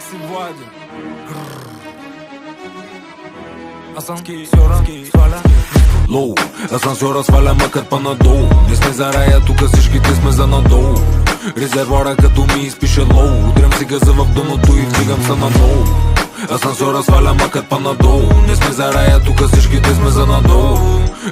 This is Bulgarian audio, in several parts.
си Влади. Асансьора сваля Лоу, асансьора сваля макът па-надолу. Не сме за рая, тука всичките сме за надолу. Резервуара като ми изпише лоу. Удрям си газа в дъното и вдигам се наново. Асансьора сваля макът па-надолу. Не сме за рая, тука всичките сме за надолу.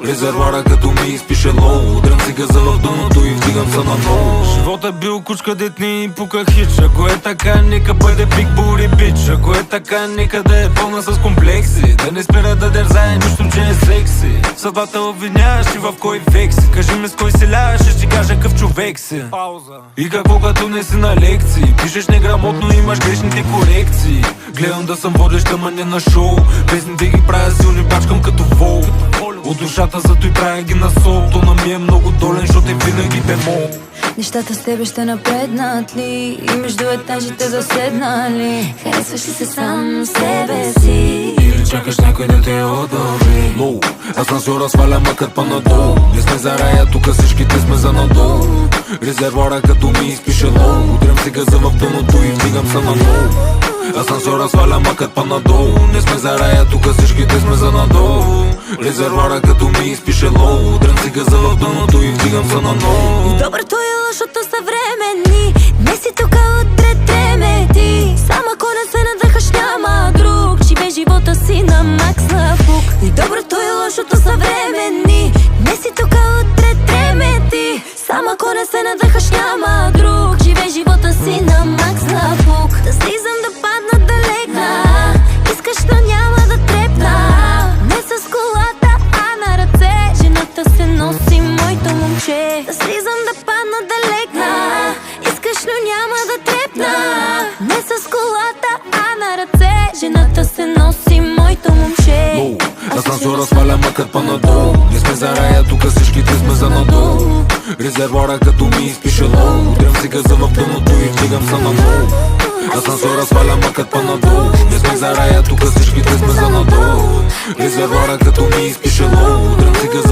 Резервуара като ми изпише лоу. Удрям си газа в дъното и вдигам се наново. Живота бил кучка, дет ни пука хич. Ако е така, нека бъде биг бури бич. Ако е така, нека да е пълна с комплекси. Да не спира да дързае нищо, че е секси. Съдбата обвиняваш и в кой век си. Кажи ми с кой си ляваш, ще ти кажа къв човек си. И какво като не си на лекции. Пишеш неграмотно, имаш грешните корекции. Гледам да съм водещ, ама не на шоу. Песните ги правя силни, бачкам като вол. От душата зато и правя ги на сол. Тона ми е много долен, защото е винаги бемол. Нещата с тебе ще напреднат ли? И между етажите заседнали? Харесваш ли се сам себе си? Или чакаш някой да те одобри? Лоу, асансьора сваля макът па-надолу. Не сме за рая, тука всичките сме за надолу. Резервуара като ми изпише лоу. Удрям си газа в дъното и вдигам се наново. Асансьора сваля макът па-надолу. Не сме за рая, тука всичките сме за надолу. Резервуара като ми изпише лоу. Удрям си газа в дъното и вдигам се наново. И доброто и лошото са временни. Днес си тука, утре треме ти. Сам ако не се надъхаш, няма друг. Живей живота си на макс на фук. И доброто и лошото са временни. Днес си тука, утре треме ти. Сам ако не се надъхаш, няма друг. Живей живота си на макс на фук. Да слизам, да падна, да легна. Искаш, но няма да трепна. Не с колата, а на ръце. Жената се носи, моето момче. Да слизам, да падна, да легна. Искаш, но няма да трепна. Не с колата, а на ръце. Жената се носи, моето момче. Лоу, асансьора сваля макът па-надолу. Не сме за рая, тука всичките сме за надолу. Резервуара като ми изпише лоу. Удрям си газа в дъното и вдигам се наново. Асансьора сваля макът па-надолу. Не сме за рая, тука всичките сме за надолу. Резервуара като ми изпише лоу. Удрям си газа